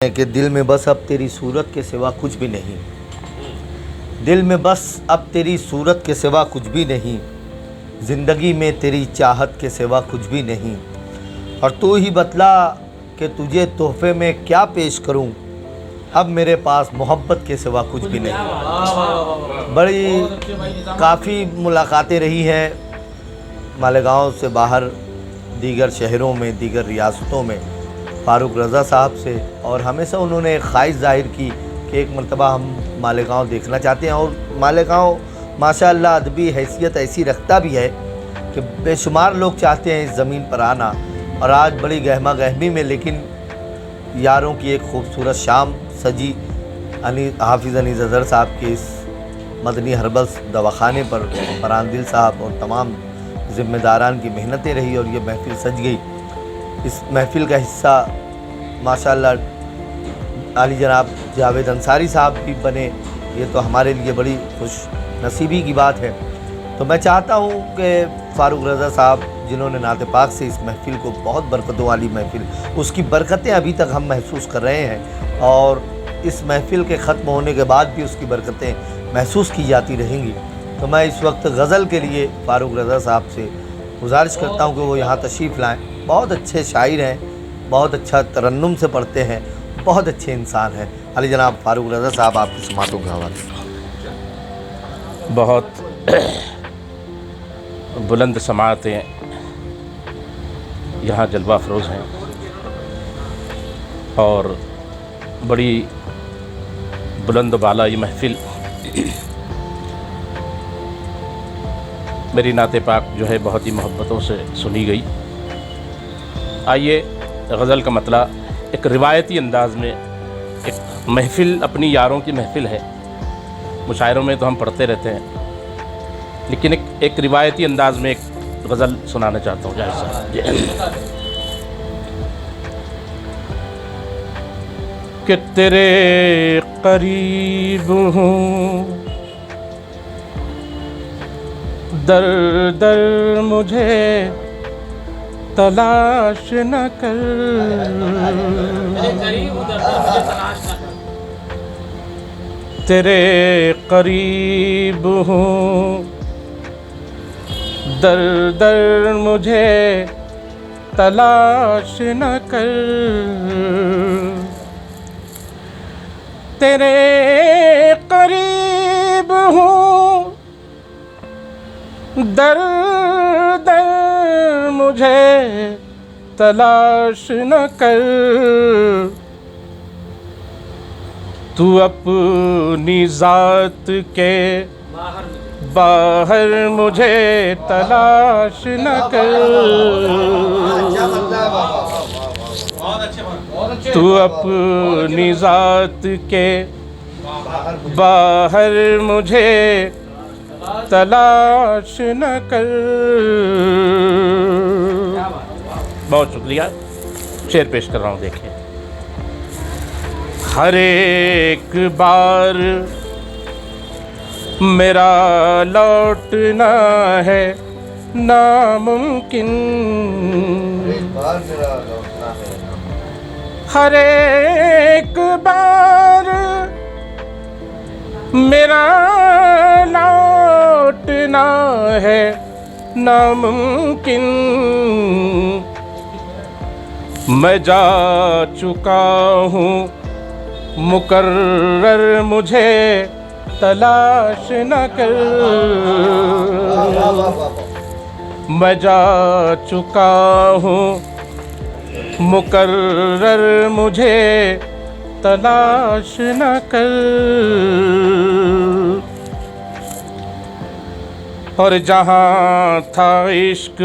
है कि दिल में बस अब तेरी सूरत के सिवा कुछ भी नहीं, दिल में बस अब तेरी सूरत के सिवा कुछ भी नहीं, ज़िंदगी में तेरी चाहत के सिवा कुछ भी नहीं। और तू ही बतला कि तुझे तोहफे में क्या पेश करूं, अब मेरे पास मोहब्बत के सिवा कुछ भी नहीं। बड़ी काफ़ी मुलाकातें रही हैं मालेगांव से बाहर, दीगर शहरों में, दीगर रियासतों में फ़ारूक रज़ा साहब से, और हमेशा उन्होंने एक ख्वाहिश ज़ाहिर की कि एक मरतबा हम मालेगांव देखना चाहते हैं। और मालेगांव माशाअल्लाह अदबी हैसियत ऐसी रखता भी है कि बेशुमार लोग चाहते हैं इस ज़मीन पर आना। और आज बड़ी गहमा गहमी में लेकिन यारों की एक खूबसूरत शाम सजी हाफिज़ अनीस अज़हर साहब के इस मदनी हर्बल्स दवाखाने पर फरहान दिल साहब और तमाम ज़िम्मेदारान की मेहनतें रही और ये महफ़िल सज गई। इस महफ़िल का हिस्सा माशाअल्लाह आली जनाब जावेद अंसारी साहब भी बने, ये तो हमारे लिए बड़ी खुश नसीबी की बात है। तो मैं चाहता हूँ कि फ़ारूक रज़ा साहब जिन्होंने नाते पाक से इस महफ़िल को, बहुत बरकतों वाली महफ़िल, उसकी बरकतें अभी तक हम महसूस कर रहे हैं और इस महफ़िल के ख़त्म होने के बाद भी उसकी बरकतें महसूस की जाती रहेंगी। तो मैं इस वक्त गज़ल के लिए फ़ारूक रज़ा साहब से गुजारिश करता हूँ कि वो यहाँ तशरीफ़ लाएँ। बहुत अच्छे शायर हैं, बहुत अच्छा तरन्नुम से पढ़ते हैं, बहुत अच्छे इंसान हैं। अली जनाब फ़ारूक रज़ा साहब आपकी समातों के हवाले। बहुत बुलंद समातें यहाँ जलवा अफरोज़ हैं और बड़ी बुलंद बाला ये महफ़िल मेरी नाते पाक जो है बहुत ही मोहब्बतों से सुनी गई। आइए गज़ल का मतला एक रिवायती अंदाज़ में, एक महफ़िल अपनी यारों की महफ़िल है, मुशायरों में तो हम पढ़ते रहते हैं, लेकिन एक रिवायती अंदाज़ में एक गज़ल सुनाना चाहता हूँ। जैसा कि तेरे करीब हूँ, दर दर मुझे तलाश न कर, तेरे करीब हूँ, दर दर मुझे तलाश न कर, तेरे करीब हूँ, दर दर मुझे तलाश न कर, तू अपनी ज़ात के बाहर मुझे तलाश न कर, तू अपनी ज़ात के बाहर मुझे तलाश न कर। बहुत शुक्रिया। शेर पेश कर रहा हूँ, देखिए। हर एक बार मेरा लौटना है नामुमकिन, हर एक बार मेरा लौटना है नामुमकिन, मैं जा चुका हूँ मुकर्रर मुझे तलाश न कर, मैं जा चुका हूँ मुकर्रर मुझे तलाश न कर। और जहाँ था इश्क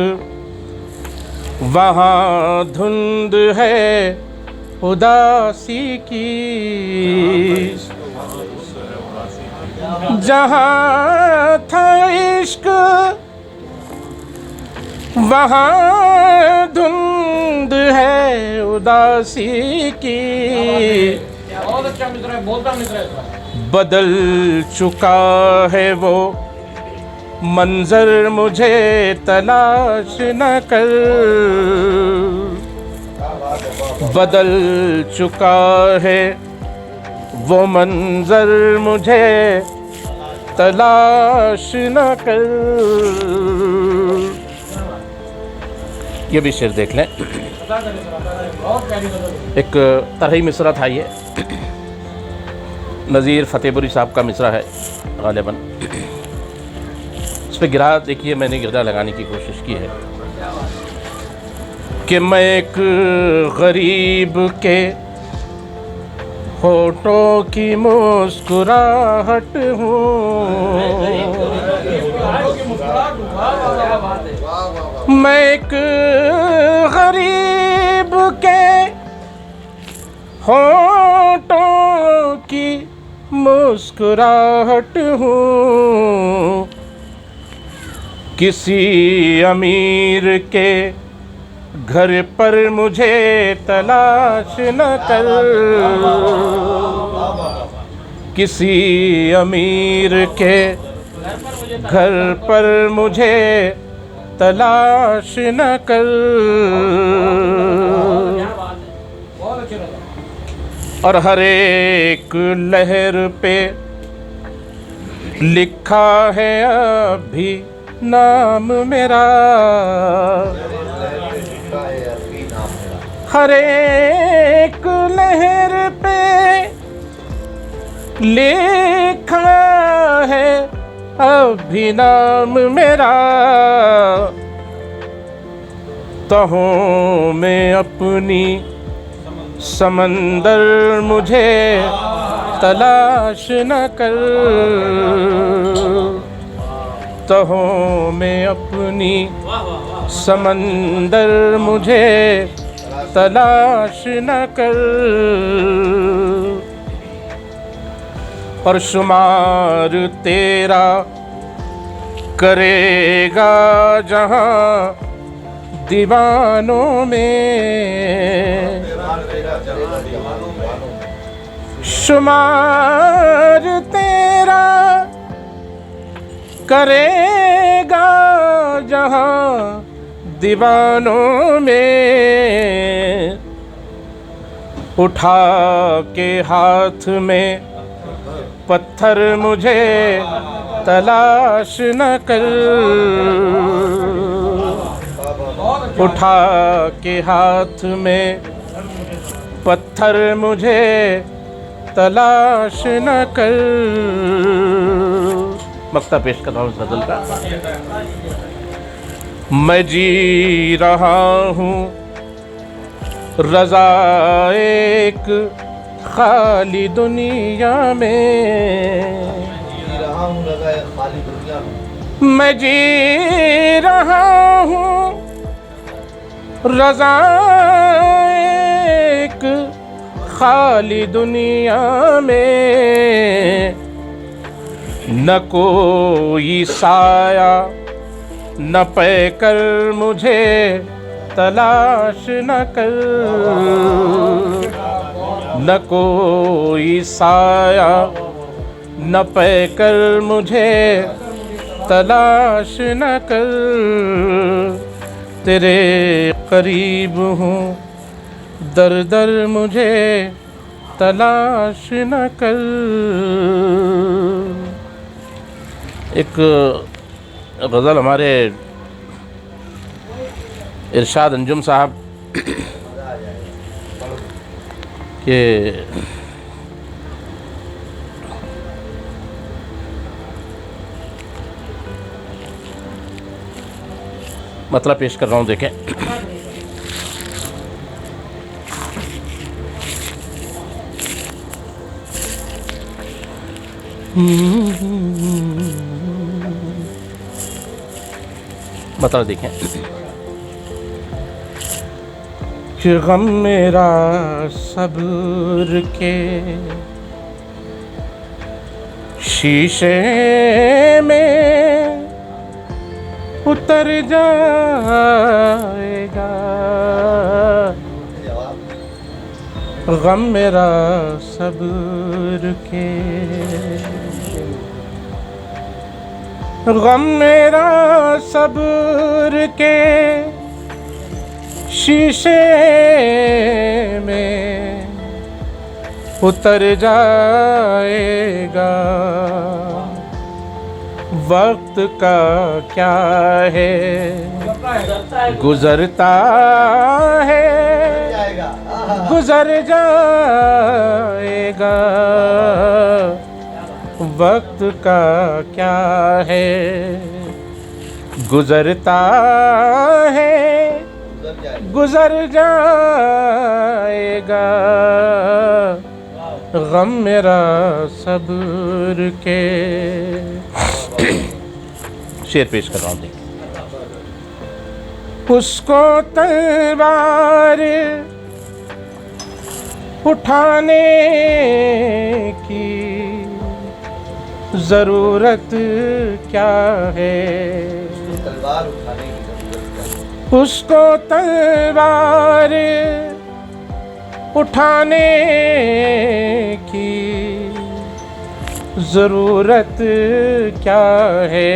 वहाँ धुंध है उदासी की, जहाँ था इश्क वहाँ धुंध है उदासी की, बदल चुका है वो मंजर मुझे तलाश न कर, बदल चुका है वो मंजर, मुझे तलाश न कर। ये भी शेर देख लें। एक तरही मिसरा था ये, नज़ीर फतेहपुरी साहब का मिसरा है गालिबन। इस पर गिरा देखिए, मैंने गिरा लगाने की कोशिश की है कि मैं एक गरीब के होठों की मुस्कुराहट हूँ, मैं एक गरीब के होठों की मुस्कुराहट हूँ, किसी अमीर के घर पर मुझे तलाश न कर, किसी अमीर के घर पर मुझे तलाश न कर। और हर एक लहर पे लिखा है अभी नाम मेरा, हर एक लहर पे लिखा है अभी नाम मेरा, तहों में अपनी समंदर मुझे तलाश न कर, तहों में अपनी समंदर मुझे तलाश न कर। और शुमार तेरा करेगा जहाँ दीवानों में, शुमार तेरा करेगा जहाँ दीवानों में, उठा के हाथ में पत्थर मुझे तलाश न कर, उठा के हाथ में पत्थर मुझे तलाश न कर। मक्ता पेश कर रहा हूँ इस गज़ल का। मैं जी रहा हूँ रज़ा एक खाली दुनिया में, मैं जी रहा हूँ रज़ा एक खाली दुनिया में, न कोई साया न पैकर मुझे तलाश न कर, न कोई साया न पैकर मुझे तलाश न कर। तेरे करीब हूँ दर दर मुझे तलाश न कर। एक गज़ल हमारे इरशाद अंजुम साहब के मतलब पेश कर रहा हूँ, देखें। मतलब देखें कि गम मेरा सब्र के शीशे में उतर जाएगा, गम मेरा सब्र के, गम मेरा सब्र के शीशे में उतर जाएगा। वक्त का क्या है, गुजरता है, गुजर जाएगा। वक्त का क्या है, गुजरता है, गुजर जाएगा। गम मेरा सब्र के। शेर पेश कर रहा हूँ, देखिए। उसको तलवार उठाने की जरूरत क्या है, तलवार उठाने की जरूरत क्या है? उसको तलवार उठाने की जरूरत क्या है।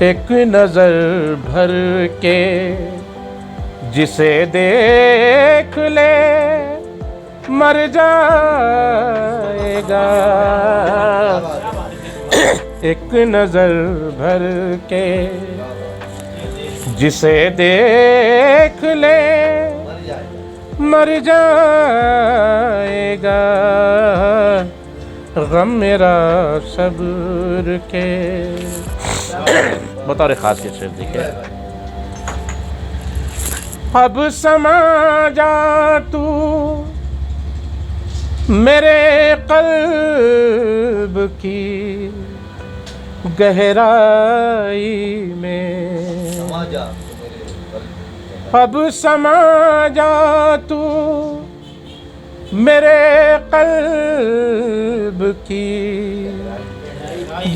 एक नजर भर के जिसे देख ले मर जाएगा। एक नजर भर के जिसे देख ले मर जाएगा। गम मेरा सब्र के। बतौर खास के शेर देखिए। अब समा जा तू मेरे कल्ब की गहराई में। अब समा जा तू मेरे कल्ब की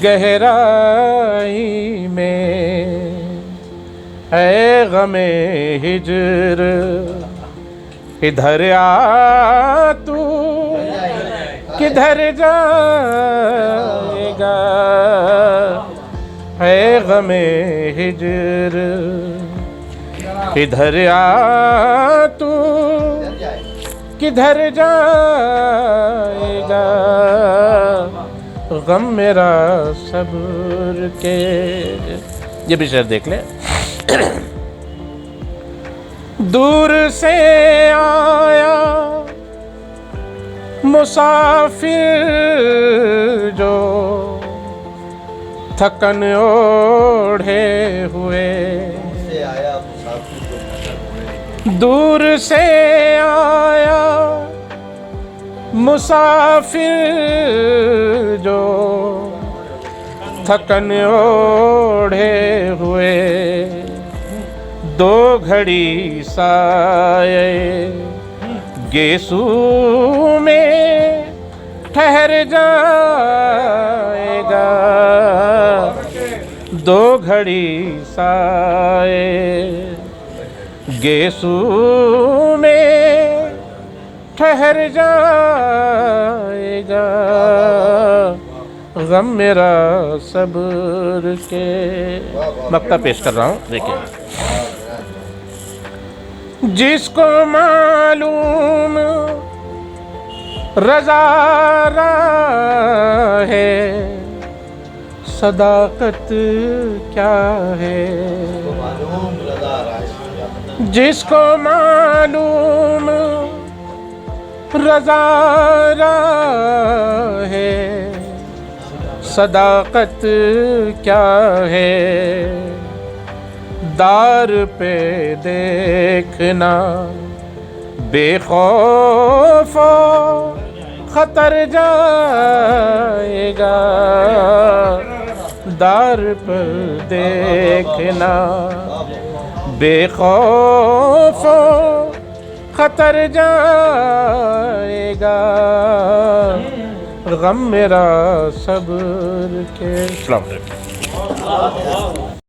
गहराई में। ऐ गमे हिजर इधर आ तू किधर जाएगा। ऐ गमे हिजर इधर आ तू किधर जाएगा। गम मेरा सब्र के। ये भी शेर देख ले। दूर से आया मुसाफिर जो थकन ओढ़े हुए। दूर से आया मुसाफिर जो थकन ओढ़े हुए। दो घड़ी साए गेसू में ठहर जाएगा। दो घड़ी साए गेसू में ठहर जाएगा। गम मेरा सब्र के। मक्ता पेश कर रहा हूँ, देखिए। जिसको मालूम रज़ा है सदाकत क्या है। जिसको मालूम रज़ा है सदाकत क्या है। दार पे देखना बेखौफ खतर जाएगा। दार पर देखना बेखौफ खतर जाएगा। गम मेरा सब्र के।